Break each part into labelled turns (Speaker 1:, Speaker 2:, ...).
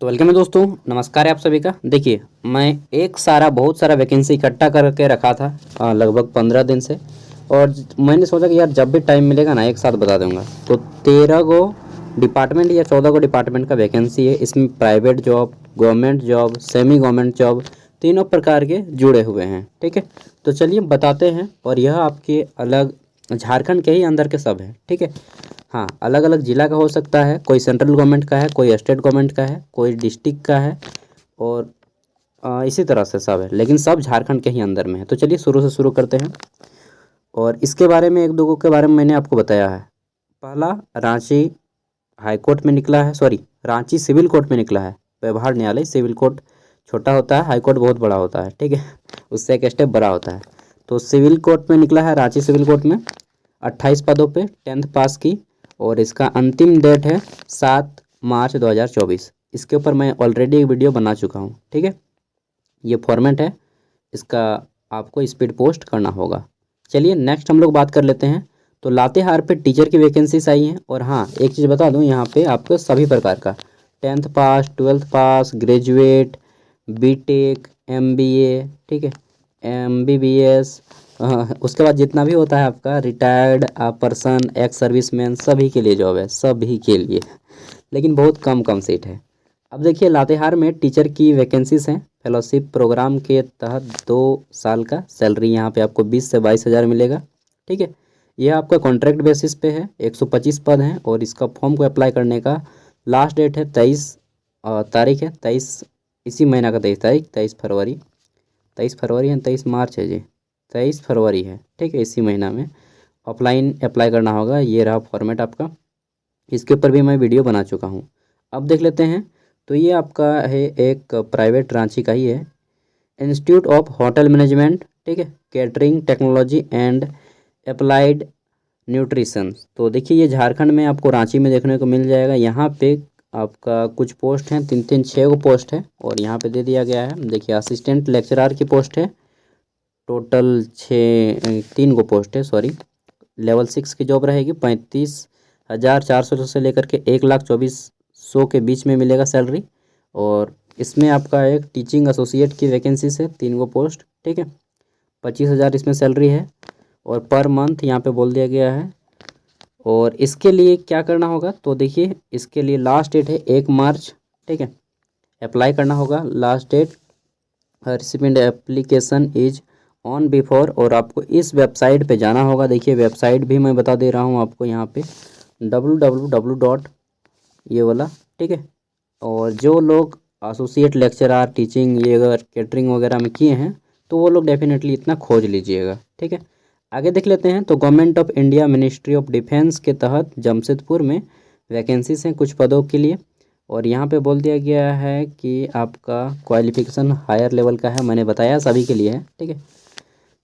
Speaker 1: तो वेलकम है दोस्तों, नमस्कार है आप सभी का। देखिए, मैं बहुत सारा वैकेंसी इकट्ठा करके रखा था लगभग 15 दिन से। और मैंने सोचा कि यार जब भी टाइम मिलेगा ना एक साथ बता दूंगा। तो 13 गो डिपार्टमेंट या 14 गो डिपार्टमेंट का वैकेंसी है। इसमें private job, government job, semi government job तीनों प्रकार के जुड़े हुए हैं। ठीक है, तो चलिए बताते हैं। और यह आपके अलग झारखंड के ही अंदर के सब हैं। ठीक है, हाँ, अलग अलग ज़िला का हो सकता है, कोई सेंट्रल गवर्नमेंट का है, कोई स्टेट गवर्नमेंट का है, कोई डिस्ट्रिक्ट का है। और इसी तरह से सब है, लेकिन सब झारखंड के ही अंदर में है। तो चलिए शुरू से शुरू करते हैं। और इसके बारे में एक दो के बारे में मैंने आपको बताया है। पहला, रांची हाई कोर्ट में निकला है, सॉरी, रांची सिविल कोर्ट में निकला है। व्यवहार न्यायालय सिविल कोर्ट छोटा होता है, हाई कोर्ट बहुत बड़ा होता है। ठीक है, उससे एक स्टेप बड़ा होता है। तो सिविल कोर्ट में निकला है, रांची सिविल कोर्ट में 28 पदों पे 10th पास की। और इसका अंतिम डेट है 7 मार्च 2024। इसके ऊपर मैं ऑलरेडी एक वीडियो बना चुका हूँ। ठीक है, ये फॉर्मेट है इसका, आपको स्पीड पोस्ट करना होगा। चलिए नेक्स्ट हम लोग बात कर लेते हैं। तो लातेहार पे टीचर की वैकेंसीज आई हैं। और हाँ, एक चीज़ बता दूँ, यहाँ पे आपको सभी प्रकार का 10th पास, 12th पास, ग्रेजुएट, बीटेक, एमबीए, ठीक है, एमबीबीएस, उसके बाद जितना भी होता है आपका रिटायर्ड पर्सन, एक्स सर्विसमैन, सभी के लिए जॉब है, सभी के लिए। लेकिन बहुत कम कम सीट है। अब देखिए, लातेहार में टीचर की वैकेंसीज हैं। फेलोशिप प्रोग्राम के तहत 2 साल का सैलरी यहाँ पे आपको 20 से 22 हज़ार मिलेगा। ठीक है, यह आपका कॉन्ट्रैक्ट बेसिस पे है। 125 पद हैं। और इसका फॉर्म को अप्लाई करने का लास्ट डेट है 23 तारीख है, 23 इसी महीना का 23 तारीख, 23 फरवरी, 23 फरवरी है, 23 मार्च है जी, 23 फरवरी है। ठीक है, इसी महीना में ऑफलाइन अप्लाई करना होगा। ये रहा फॉर्मेट आपका, इसके ऊपर भी मैं वीडियो बना चुका हूँ। अब देख लेते हैं। तो ये आपका है एक प्राइवेट रांची का ही है, इंस्टीट्यूट ऑफ होटल मैनेजमेंट, ठीक है, catering technology and applied nutrition. तो देखिए, ये झारखंड में आपको रांची में देखने को मिल जाएगा। यहाँ पे आपका कुछ पोस्ट हैं, 6 गो पोस्ट है। और यहाँ पे दे दिया गया है, देखिए, असिस्टेंट लेक्चरार की पोस्ट है। टोटल 3 गो पोस्ट है, सॉरी। लेवल 6 की जॉब रहेगी। 35,400 से लेकर के 1,24,100 के बीच में मिलेगा सैलरी। और इसमें आपका एक टीचिंग एसोसिएट की वैकेंसी है, 3 गो पोस्ट। ठीक है, 25,000 इसमें सैलरी है। और पर मंथ यहाँ पे बोल दिया गया है। और इसके लिए क्या करना होगा, तो देखिए, इसके लिए लास्ट डेट है 1 मार्च। ठीक है, अप्लाई करना होगा। Last date recipient application is on before. और आपको इस वेबसाइट पे जाना होगा। देखिए, वेबसाइट भी मैं बता दे रहा हूँ आपको यहाँ पे, www. ये वाला, ठीक है। और जो लोग एसोसिएट लेक्चरर टीचिंग, ये अगर कैटरिंग वगैरह में किए हैं तो वो लोग डेफिनेटली इतना खोज लीजिएगा। ठीक है, आगे देख लेते हैं। तो government of India ministry of defence के तहत जमशेदपुर में वैकेंसीज हैं कुछ पदों के लिए। और यहाँ पे बोल दिया गया है कि आपका क्वालिफिकेशन हायर लेवल का है, मैंने बताया सभी के लिए है। ठीक है,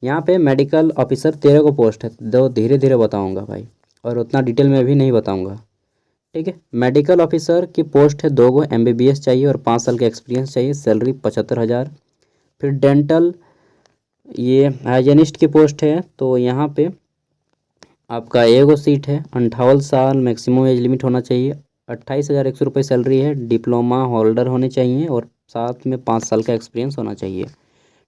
Speaker 1: यहाँ पे मेडिकल ऑफिसर 13 को पोस्ट है। दो धीरे धीरे बताऊँगा भाई, और उतना डिटेल में भी नहीं बताऊँगा। ठीक है, मेडिकल ऑफिसर की पोस्ट है 2 गो, एमबीबीएस चाहिए और 5 साल का एक्सपीरियंस चाहिए, सैलरी 75,000। फिर डेंटल, ये हाइजीनिस्ट की पोस्ट है। तो यहाँ पे आपका 1 गो सीट है, 58 साल मैक्सिमम एज लिमिट होना चाहिए, 28,100 रुपये सैलरी है, डिप्लोमा होल्डर होने चाहिए और साथ में 5 साल का एक्सपीरियंस होना चाहिए।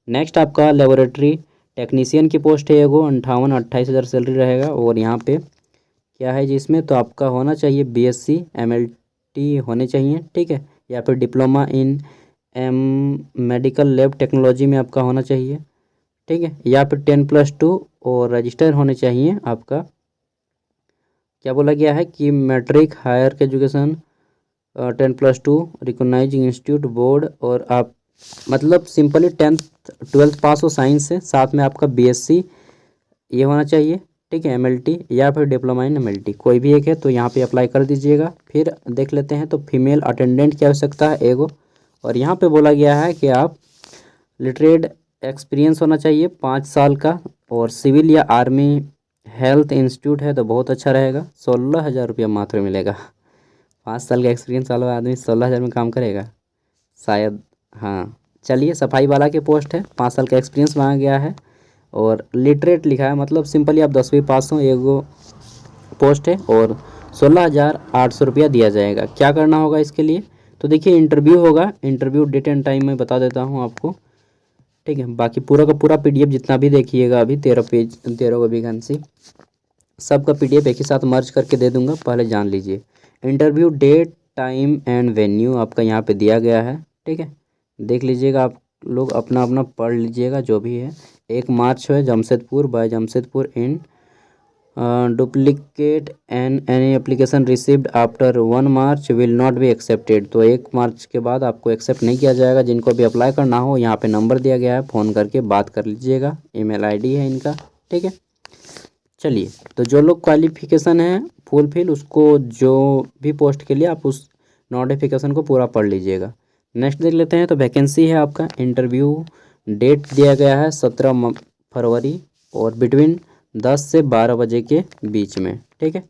Speaker 1: नेक्स्ट आपका लेबोरेटरी टेक्नीशियन की पोस्ट है 1 गो, 58-28 हज़ार सैलरी रहेगा। और यहाँ पे क्या है जिसमें, तो आपका होना चाहिए बीएससी एमएलटी होने चाहिए। ठीक है, या फिर diploma in medical lab technology में आपका होना चाहिए। ठीक है, या फिर 10+2 और रजिस्टर होने चाहिए आपका। क्या बोला गया है कि matric higher education 10+2 recognising institute board. और आप मतलब सिंपली 10th 12th पास हो साइंस से, साथ में आपका बीएससी ये होना चाहिए। ठीक है, एमएलटी या फिर डिप्लोमा इन एमएलटी, कोई भी एक है तो यहाँ पे अप्लाई कर दीजिएगा। फिर देख लेते हैं। तो फीमेल अटेंडेंट की आवश्यकता है 1 गो। और यहाँ पे बोला गया है कि आप लिटरेट एक्सपीरियंस होना चाहिए 5 साल का। और सिविल या आर्मी हेल्थ इंस्टीट्यूट है तो बहुत अच्छा रहेगा। 16,000 रुपया मात्र मिलेगा। 5 साल का एक्सपीरियंस वाला आदमी 16,000 में काम करेगा शायद। हाँ, चलिए, सफाई वाला की पोस्ट है, 5 साल का एक्सपीरियंस मांगा गया है। और लिटरेट लिखा है, मतलब सिंपली आप 10वीं पास हो, 1 गो पोस्ट है। और 16,800 रुपया दिया जाएगा। क्या करना होगा इसके लिए, तो देखिए इंटरव्यू होगा, इंटरव्यू डेट एंड टाइम मैं बता देता हूँ आपको, ठीक है। बाकी पूरा का पूरा पीडीएफ जितना भी देखिएगा अभी 13 पेज 13 वैकेंसी सबका पीडीएफ एक ही साथ मर्ज करके दे दूंगा, पहले जान लीजिए। Interview date time and venue आपका यहाँ पे दिया गया है, ठीक है। देख लीजिएगा, आप लोग अपना अपना पढ़ लीजिएगा जो भी है। 1 मार्च है, Jamshedpur, by Jamshedpur in duplicate and any application received after 1 March will not be accepted. तो 1 मार्च के बाद आपको एक्सेप्ट नहीं किया जाएगा। जिनको भी अप्लाई करना हो यहाँ पे नंबर दिया गया है, फ़ोन करके बात कर लीजिएगा, ईमेल आईडी है इनका, ठीक है। चलिए, तो जो लोग क्वालिफिकेशन है फुलफिल, उसको जो भी पोस्ट के लिए आप उस नोटिफिकेशन को पूरा पढ़ लीजिएगा। नेक्स्ट देख लेते हैं। तो वैकेंसी है आपका, इंटरव्यू डेट दिया गया है 17 फरवरी और बिटवीन 10 से 12 बजे के बीच में, ठीक है।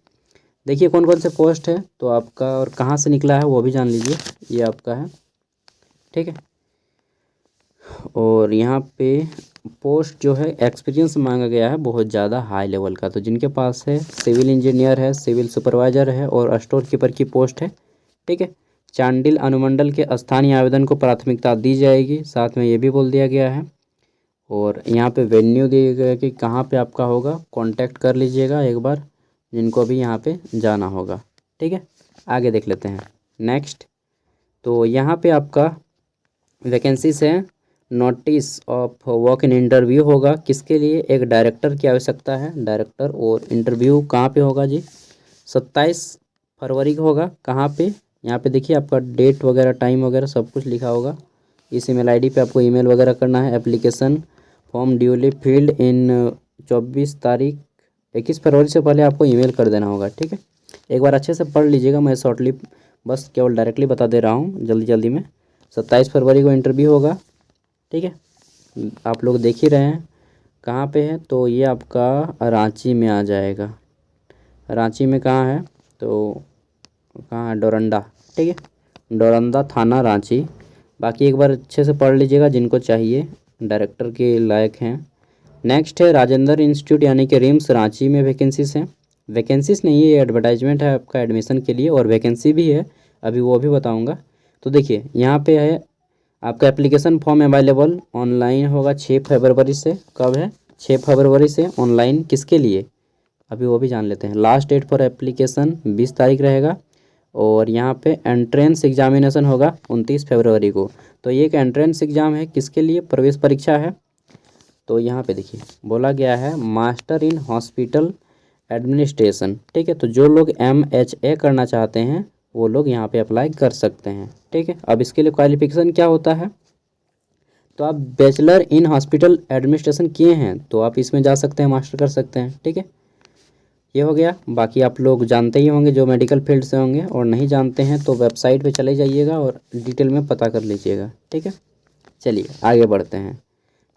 Speaker 1: देखिए कौन कौन से पोस्ट है तो आपका, और कहाँ से निकला है वो भी जान लीजिए। ये आपका है, ठीक है। और यहाँ पे पोस्ट जो है एक्सपीरियंस मांगा गया है बहुत ज़्यादा हाई लेवल का। तो जिनके पास है सिविल इंजीनियर है, सिविल सुपरवाइजर है और स्टोर कीपर की पोस्ट है, ठीक है। चांडिल अनुमंडल के स्थानीय आवेदन को प्राथमिकता दी जाएगी, साथ में ये भी बोल दिया गया है। और यहाँ पे वेन्यू दिया गया है कि कहाँ पे आपका होगा, कांटेक्ट कर लीजिएगा एक बार जिनको भी यहाँ पे जाना होगा, ठीक है। आगे देख लेते हैं नेक्स्ट। तो यहाँ पे आपका वैकेंसीज है। Notice of walk in interview होगा, किसके लिए, एक डायरेक्टर की आवश्यकता है, डायरेक्टर। और इंटरव्यू कहाँ पे होगा जी, 27 फरवरी को होगा। कहाँ पे, यहाँ पे देखिए आपका डेट वगैरह टाइम वगैरह सब कुछ लिखा होगा। इस ईमेल आईडी पे आपको ईमेल वगैरह करना है। एप्लीकेशन फॉर्म ड्यूली फील्ड इन 24 तारीख 21 फरवरी से पहले आपको ईमेल कर देना होगा, ठीक है। एक बार अच्छे से पढ़ लीजिएगा, मैं शॉर्टली बस केवल डायरेक्टली बता दे रहा हूँ जल्दी जल्दी में। 27 फरवरी को इंटरव्यू होगा, ठीक है। आप लोग देख ही रहे हैं कहाँ पे है, तो ये आपका रांची में आ जाएगा। रांची में कहाँ है, तो कहाँ है, डोरंडा, ठीक है, डोरंडा थाना रांची। बाकी एक बार अच्छे से पढ़ लीजिएगा जिनको चाहिए, डायरेक्टर के लायक हैं। नेक्स्ट है राजेंद्र इंस्टीट्यूट यानी कि रिम्स रांची में वैकेंसीज हैं। वैकेंसीज नहीं, ये एडवर्टाइजमेंट है आपका एडमिशन के लिए, और वैकेंसी भी है, अभी वो भी बताऊंगा। तो देखिए यहाँ पे है आपका एप्लीकेशन फॉर्म अवेलेबल ऑनलाइन होगा 6 फरवरी से। कब है, 6 फरवरी से ऑनलाइन, किसके लिए, अभी वो भी जान लेते हैं। लास्ट डेट फॉर एप्लीकेशन 20 तारीख रहेगा। और यहाँ पे एंट्रेंस एग्जामिनेशन होगा 29 फरवरी को। तो ये एक एंट्रेंस एग्ज़ाम है, किसके लिए, प्रवेश परीक्षा है। तो यहाँ पे देखिए बोला गया है मास्टर इन हॉस्पिटल एडमिनिस्ट्रेशन, ठीक है। तो जो लोग MHA करना चाहते हैं वो लोग यहाँ पे अप्लाई कर सकते हैं, ठीक है। अब इसके लिए क्वालिफिकेशन क्या होता है, तो आप बैचलर इन हॉस्पिटल एडमिनिस्ट्रेशन किए हैं तो आप इसमें जा सकते हैं, मास्टर कर सकते हैं, ठीक है। ये हो गया। बाकी आप लोग जानते ही होंगे जो मेडिकल फील्ड से होंगे, और नहीं जानते हैं तो वेबसाइट पे चले जाइएगा और डिटेल में पता कर लीजिएगा, ठीक है। चलिए आगे बढ़ते हैं।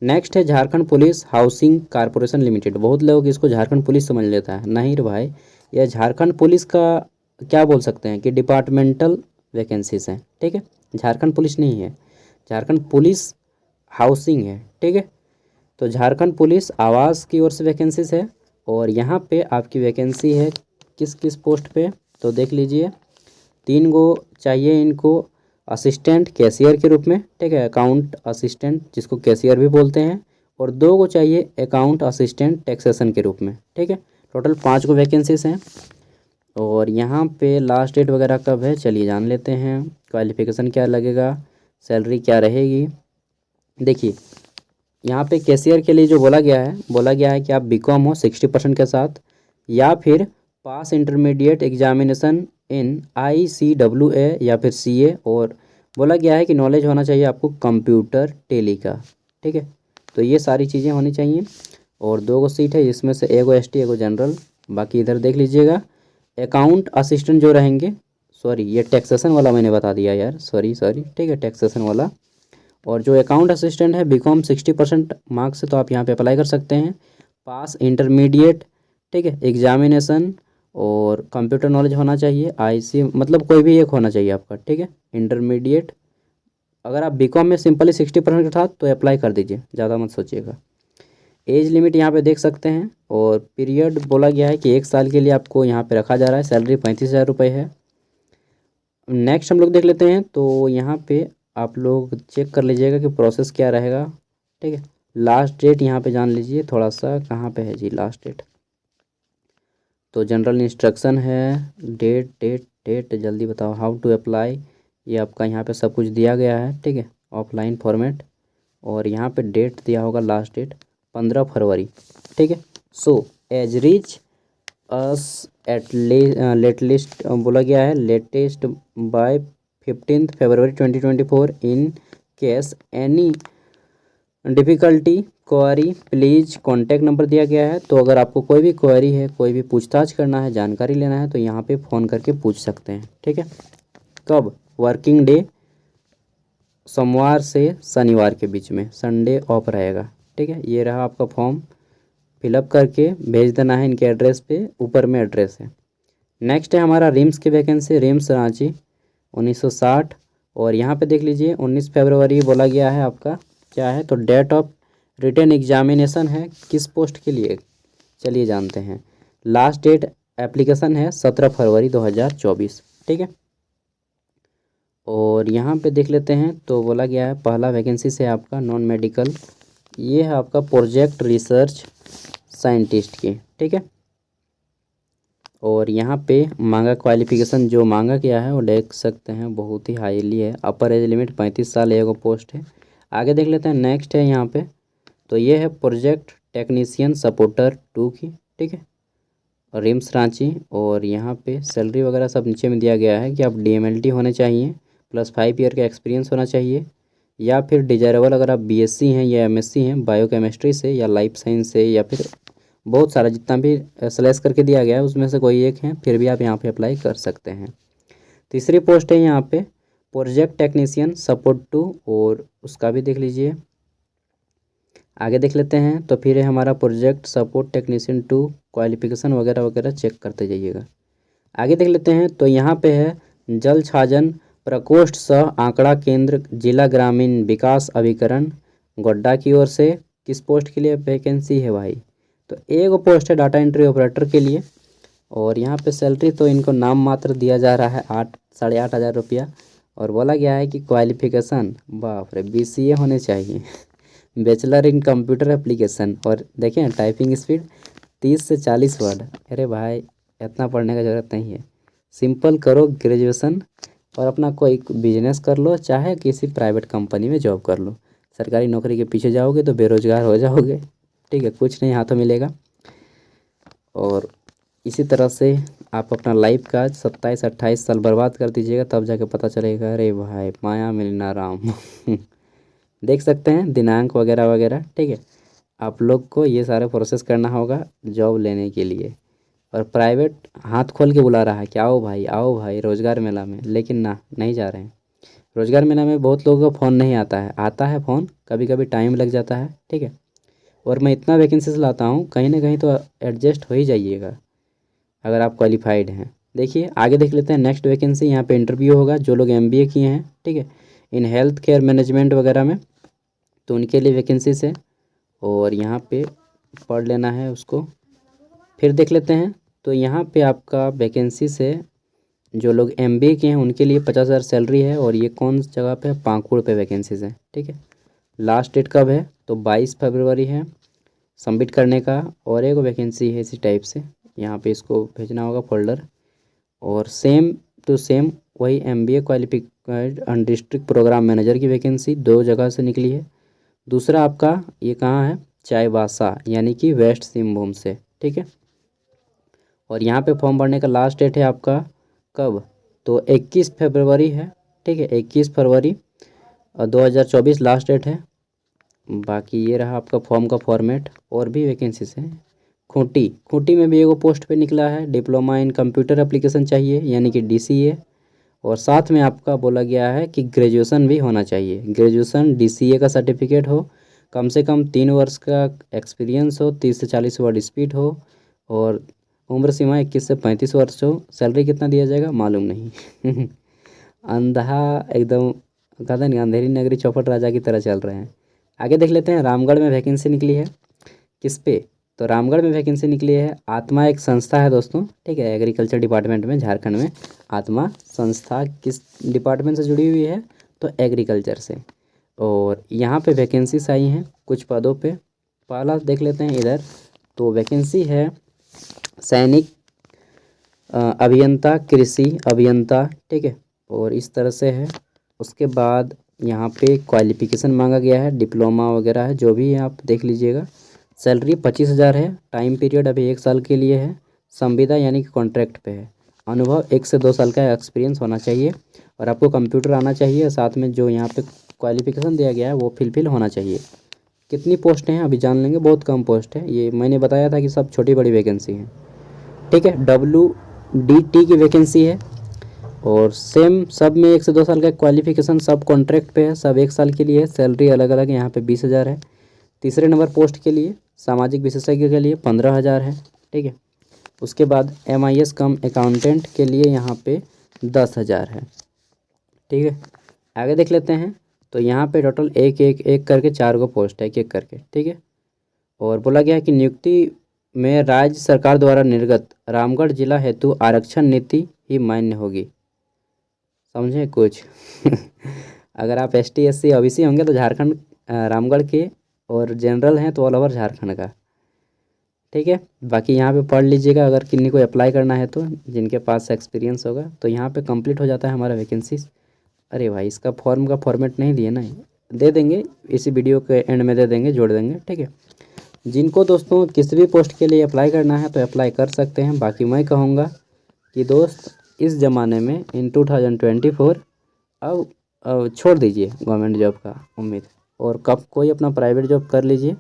Speaker 1: नेक्स्ट है Jharkhand police housing corporation limited. बहुत लोग इसको झारखंड पुलिस समझ लेता है, नहीं रे भाई, यह झारखंड पुलिस का क्या बोल सकते हैं कि डिपार्टमेंटल वैकेंसीज हैं, ठीक है। झारखंड पुलिस नहीं है, झारखंड पुलिस हाउसिंग है, ठीक है। तो झारखंड पुलिस आवास की ओर से वैकेंसीज है। और यहाँ पे आपकी वैकेंसी है किस किस पोस्ट पे, तो देख लीजिए 3 गो चाहिए इनको असिस्टेंट कैशियर के रूप में, ठीक है, अकाउंट असिस्टेंट जिसको कैशियर भी बोलते हैं। और 2 को चाहिए अकाउंट असिस्टेंट टैक्सेशन के रूप में, ठीक है। टोटल 5 को वैकेंसीज हैं। और यहाँ पे लास्ट डेट वगैरह कब है, चलिए जान लेते हैं। क्वालिफिकेशन क्या लगेगा, सैलरी क्या रहेगी। देखिए यहाँ पे कैशियर के लिए जो बोला गया है कि आप बीकॉम हो 60% के साथ, या फिर पास इंटरमीडिएट एग्जामिनेशन इन ICWA या फिर CA। और बोला गया है कि नॉलेज होना चाहिए आपको कंप्यूटर टेली का, ठीक है। तो ये सारी चीज़ें होनी चाहिए। और 2 गो सीट है, जिसमें से एगो ST एगो जनरल। बाकी इधर देख लीजिएगा अकाउंट असिस्टेंट जो रहेंगे, सॉरी ये टैक्सेशन वाला मैंने बता दिया यार, सॉरी, ठीक है, टैक्सेशन वाला। और जो अकाउंट असिस्टेंट है बीकॉम 60% मार्क्स से, तो आप यहाँ पे अप्लाई कर सकते हैं। पास इंटरमीडिएट, ठीक है, एग्जामिनेशन, और कंप्यूटर नॉलेज होना चाहिए। IC मतलब कोई भी एक होना चाहिए आपका, ठीक है, इंटरमीडिएट। अगर आप बीकॉम में सिंपली 60% के साथ तो अप्लाई कर दीजिए, ज़्यादा मत सोचिएगा। एज लिमिट यहाँ पे देख सकते हैं। और पीरियड बोला गया है कि 1 साल के लिए आपको यहाँ पे रखा जा रहा है। सैलरी 35,000 रुपये है। नेक्स्ट हम लोग देख लेते हैं। तो यहाँ पे आप लोग चेक कर लीजिएगा कि प्रोसेस क्या रहेगा, ठीक है। लास्ट डेट यहाँ पे जान लीजिए थोड़ा सा, कहाँ पे है जी लास्ट डेट। तो जनरल इंस्ट्रक्शन है, डेट डेट डेट जल्दी बताओ, हाउ टू अप्लाई, ये आपका यहाँ पे सब कुछ दिया गया है, ठीक है, ऑफलाइन फॉर्मेट। और यहाँ पे डेट दिया होगा लास्ट डेट 15 फरवरी, ठीक है। So as reach us at latest बोला गया है, latest by 15 February 2024। In case any difficulty query please contact number दिया गया है। तो अगर आपको कोई भी क्वेरी है, कोई भी पूछताछ करना है, जानकारी लेना है, तो यहाँ पे फ़ोन करके पूछ सकते हैं, ठीक है। कब? वर्किंग डे सोमवार से शनिवार के बीच में, संडे ऑफ रहेगा, ठीक है। ये रहा आपका फॉर्म, फिलअप करके भेज देना है इनके एड्रेस पे, ऊपर में एड्रेस है। नेक्स्ट है हमारा रिम्स की वैकेंसी, रिम्स रांची 1960। और यहाँ पे देख लीजिए 19 फरवरी बोला गया है आपका, क्या है तो डेट ऑफ रिटन एग्जामिनेशन है, किस पोस्ट के लिए चलिए जानते हैं। लास्ट डेट एप्लीकेशन है 17 फरवरी 2024, ठीक है। और यहाँ पे देख लेते हैं तो बोला गया है पहला वैकेंसी से आपका नॉन मेडिकल, ये है आपका प्रोजेक्ट रिसर्च साइंटिस्ट की, ठीक है। और यहाँ पे मांगा क्वालिफिकेशन जो मांगा गया है वो देख सकते हैं, बहुत ही हाईली है। अपर एज लिमिट 35 साल एगो पोस्ट है। आगे देख लेते हैं, नेक्स्ट है यहाँ पे, तो ये है प्रोजेक्ट टेक्नीशियन सपोर्टर 2 की, ठीक है, रिम्स रांची। और यहाँ पे सैलरी वगैरह सब नीचे में दिया गया है कि आप DMLT होने चाहिए, प्लस 5 ईयर का एक्सपीरियंस होना चाहिए, या फिर डिजायरेबल अगर आप BSc हैं या MSc हैं बायोकेमिस्ट्री से या लाइफ साइंस से, या फिर बहुत सारा जितना भी सेलेक्ट करके दिया गया है उसमें से कोई एक है, फिर भी आप यहाँ पे अप्लाई कर सकते हैं। तीसरी पोस्ट है यहाँ पे प्रोजेक्ट टेक्नीशियन सपोर्ट 2, और उसका भी देख लीजिए। आगे देख लेते हैं, तो फिर है हमारा प्रोजेक्ट सपोर्ट टेक्नीशियन 2, क्वालिफिकेशन वगैरह वगैरह चेक करते जाइएगा। आगे देख लेते हैं, तो यहाँ पे है जल छाजन प्रकोष्ठ सह आंकड़ा केंद्र जिला ग्रामीण विकास अभिकरण गोड्डा की ओर से, किस पोस्ट के लिए वैकेंसी है भाई, तो एक पोस्ट है डाटा एंट्री ऑपरेटर के लिए। और यहाँ पे सैलरी तो इनको नाम मात्र दिया जा रहा है 8,500 रुपया। और बोला गया है कि क्वालिफिकेशन बाप रे BCA होने चाहिए, बैचलर इन कंप्यूटर एप्लीकेशन। और देखें टाइपिंग स्पीड 30 से 40 वर्ड, अरे भाई इतना पढ़ने का ज़रूरत नहीं है, सिंपल करो ग्रेजुएशन और अपना कोई बिजनेस कर लो, चाहे किसी प्राइवेट कंपनी में जॉब कर लो। सरकारी नौकरी के पीछे जाओगे तो बेरोजगार हो जाओगे, ठीक है, कुछ नहीं हाथों मिलेगा। और इसी तरह से आप अपना लाइफ का 27-28 साल बर्बाद कर दीजिएगा, तब जाके पता चलेगा अरे भाई माया मिलना राम देख सकते हैं दिनांक वगैरह वगैरह, ठीक है। आप लोग को ये सारे प्रोसेस करना होगा जॉब लेने के लिए। और प्राइवेट हाथ खोल के बुला रहा है कि आओ भाई रोज़गार मेला में, लेकिन ना नहीं जा रहे हैं। रोज़गार मेला में बहुत लोगों को फ़ोन नहीं आता है, आता है फ़ोन, कभी कभी टाइम लग जाता है, ठीक है। और मैं इतना वैकेंसीज लाता हूँ, कहीं ना कहीं तो एडजस्ट हो ही जाइएगा अगर आप क्वालिफाइड हैं। देखिए आगे देख लेते हैं नेक्स्ट वैकेंसी, यहाँ पे इंटरव्यू होगा जो लोग MBA किए हैं, ठीक है, इन हेल्थ केयर मैनेजमेंट वगैरह में, तो उनके लिए वैकेंसीज है। और यहाँ पे पढ़ लेना है उसको। फिर देख लेते हैं, तो यहाँ पे आपका वैकेंसी से जो लोग MBA किए हैं उनके लिए 50,000 सैलरी है। और ये कौन सी जगह पे है, पाकुड़ पे वैकेंसीज है, ठीक है। लास्ट डेट कब है, तो 22 फरवरी है सबमिट करने का। और एक वैकेंसी है इसी टाइप से, यहाँ पे इसको भेजना होगा फोल्डर। और सेम टू सेम वही MBA qualified district programme manager की वैकेंसी 2 जगह से निकली है। दूसरा आपका ये कहाँ है, चाईबासा यानी कि वेस्ट सिंहभूम से, ठीक है। और यहाँ पे फॉर्म भरने का लास्ट डेट है आपका कब, तो 21 फरवरी है, ठीक है, 21 फरवरी 2024 लास्ट डेट है। बाकी ये रहा आपका फॉर्म का फॉर्मेट। और भी वैकेंसीज हैं, खूंटी में भी एगो पोस्ट पे निकला है, डिप्लोमा इन कंप्यूटर एप्लीकेशन चाहिए यानी कि DCA। और साथ में आपका बोला गया है कि ग्रेजुएशन भी होना चाहिए, ग्रेजुएशन DCA का सर्टिफिकेट हो, कम से कम 3 वर्ष का एक्सपीरियंस हो, 30 से 40 वर्ड स्पीड हो, और उम्र सीमा 21 से 35 वर्ष हो। सैलरी कितना दिया जाएगा मालूम नहीं अंधा एकदम, कहते नहीं अंधेरी नगरी चौपट राजा की तरह चल रहे हैं। आगे देख लेते हैं, रामगढ़ में वैकेंसी निकली है, किस पे, तो रामगढ़ में वैकेंसी निकली है। आत्मा एक संस्था है दोस्तों, ठीक है, एग्रीकल्चर डिपार्टमेंट में, झारखंड में। आत्मा संस्था किस डिपार्टमेंट से जुड़ी हुई है? तो एग्रीकल्चर से। और यहाँ पे वैकेंसीज आई हैं कुछ पदों पे। पहला देख लेते हैं इधर। तो वैकेंसी है सैनिक अभियंता, कृषि अभियंता, ठीक है, और इस तरह से है। उसके बाद यहाँ पे क्वालिफिकेशन मांगा गया है, डिप्लोमा वगैरह है, जो भी है आप देख लीजिएगा। सैलरी 25,000 है। टाइम पीरियड अभी 1 साल के लिए है। संविदा यानी कि कॉन्ट्रैक्ट पे है। अनुभव 1 से 2 साल का एक्सपीरियंस होना चाहिए और आपको कंप्यूटर आना चाहिए। साथ में जो यहाँ पे क्वालिफिकेशन दिया गया है वो फिलफिल होना चाहिए। कितनी पोस्ट हैं अभी जान लेंगे। बहुत कम पोस्ट है, ये मैंने बताया था कि सब छोटी बड़ी वैकेंसी हैं, ठीक है। WDT की वैकेंसी है और सेम सब में 1 से 2 साल का क्वालिफिकेशन, सब कॉन्ट्रैक्ट पे है, सब 1 साल के लिए है। सैलरी अलग अलग है, यहाँ पे 20,000 है। तीसरे नंबर पोस्ट के लिए सामाजिक विशेषज्ञ के लिए 15,000 है, ठीक है। उसके बाद MIS कम अकाउंटेंट के लिए यहाँ पे 10,000 है, ठीक है। आगे देख लेते हैं। तो यहाँ पे टोटल एक करके 4 गो पोस्ट है, एक करके, ठीक है। और बोला गया है कि नियुक्ति में राज्य सरकार द्वारा निर्गत रामगढ़ जिला हेतु आरक्षण नीति ही मान्य होगी। समझे कुछ? अगर आप ST SC OBC होंगे तो झारखंड रामगढ़ के, और जनरल हैं तो ऑल ओवर झारखंड का, ठीक है। बाकी यहाँ पे पढ़ लीजिएगा अगर किन्हीं को अप्लाई करना है तो, जिनके पास एक्सपीरियंस होगा। तो यहाँ पे कंप्लीट हो जाता है हमारा वैकेंसी। अरे भाई, इसका फॉर्म का फॉर्मेट नहीं दिए ना, दे देंगे इसी वीडियो के एंड में, दे देंगे, जोड़ देंगे, ठीक है। जिनको दोस्तों किसी भी पोस्ट के लिए अप्लाई करना है तो अप्लाई कर सकते हैं। बाकी मैं कहूँगा कि दोस्त इस ज़माने में इन 2024 अब छोड़ दीजिए गवर्नमेंट जॉब का उम्मीद, और कब कोई अपना प्राइवेट जॉब कर लीजिए।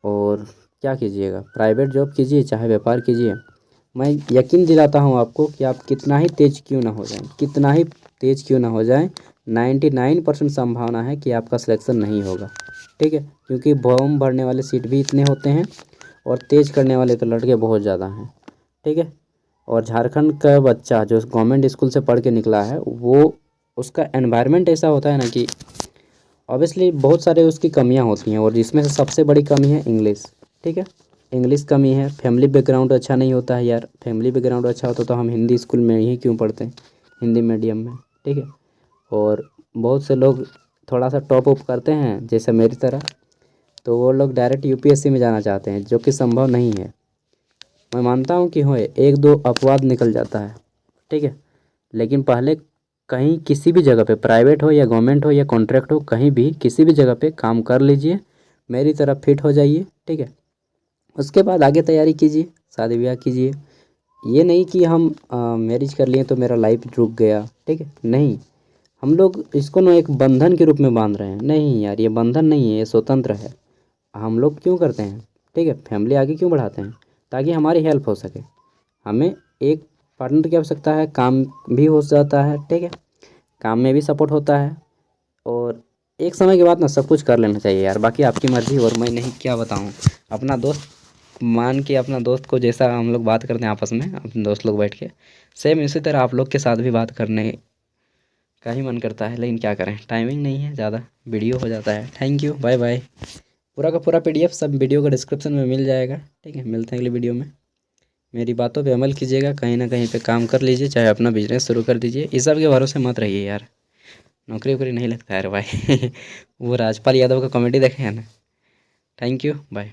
Speaker 1: और क्या कीजिएगा, प्राइवेट जॉब कीजिए चाहे व्यापार कीजिए। मैं यकीन दिलाता हूँ आपको कि आप कितना ही तेज़ क्यों ना हो जाएं, कितना ही तेज़ क्यों ना हो जाएं, 99% संभावना है कि आपका सिलेक्शन नहीं होगा, ठीक है। क्योंकि फॉर्म भरने वाले सीट भी इतने होते हैं और तेज़ करने वाले तो लड़के बहुत ज़्यादा हैं, ठीक है। और झारखंड का बच्चा जो गवर्नमेंट स्कूल से पढ़ के निकला है, वो उसका एनवायरनमेंट ऐसा होता है ना कि ऑब्वियसली बहुत सारे उसकी कमियां होती हैं, और जिसमें से सबसे बड़ी कमी है इंग्लिश, ठीक है। इंग्लिश कमी है। फैमिली बैकग्राउंड अच्छा नहीं होता है यार। फैमिली बैकग्राउंड अच्छा होता तो हम हिंदी स्कूल में ही क्यों पढ़ते हैं, हिंदी मीडियम में, ठीक है। और बहुत से लोग थोड़ा सा टॉप अप करते हैं जैसे मेरी तरह, तो वो लोग डायरेक्ट UPSC में जाना चाहते हैं, जो कि संभव नहीं है। मैं मानता हूँ कि होए 1-2 अपवाद निकल जाता है, ठीक है। लेकिन पहले कहीं किसी भी जगह पे, प्राइवेट हो या गवर्नमेंट हो या कॉन्ट्रैक्ट हो, कहीं भी किसी भी जगह पे काम कर लीजिए, मेरी तरफ फिट हो जाइए, ठीक है। उसके बाद आगे तैयारी कीजिए, शादी ब्याह कीजिए। ये नहीं कि हम मैरिज कर लिए तो मेरा लाइफ रुक गया, ठीक है, नहीं। हम लोग इसको ना एक बंधन के रूप में बांध रहे हैं। नहीं यार, ये बंधन नहीं है, ये स्वतंत्र है। हम लोग क्यों करते हैं, ठीक है, फैमिली आगे क्यों बढ़ाते हैं? ताकि हमारी हेल्प हो सके। हमें एक पार्टनर की आवश्यकता है, काम भी हो जाता है, ठीक है, काम में भी सपोर्ट होता है। और एक समय के बाद ना सब कुछ कर लेना चाहिए यार। बाकी आपकी मर्ज़ी, और मैं नहीं क्या बताऊँ। अपना दोस्त मान के, अपना दोस्त को जैसा हम लोग बात करते हैं आपस में, अपने दोस्त लोग बैठ के, सेम इसी तरह आप लोग के साथ भी बात करने का ही मन करता है। लेकिन क्या करें, टाइमिंग नहीं है, ज़्यादा वीडियो हो जाता है। Thank you, bye bye. पूरा का पूरा PDF सब वीडियो का डिस्क्रिप्शन में मिल जाएगा, ठीक है। मिलते हैं अगले वीडियो में। मेरी बातों पे अमल कीजिएगा, कहीं ना कहीं पे काम कर लीजिए, चाहे अपना बिजनेस शुरू कर दीजिए। इस सब के भरोसे मत रहिए यार, नौकरी वोकरी नहीं लगता है यार भाई। वो राजपाल यादव का कॉमेडी देखे हैं ना। Thank you, bye.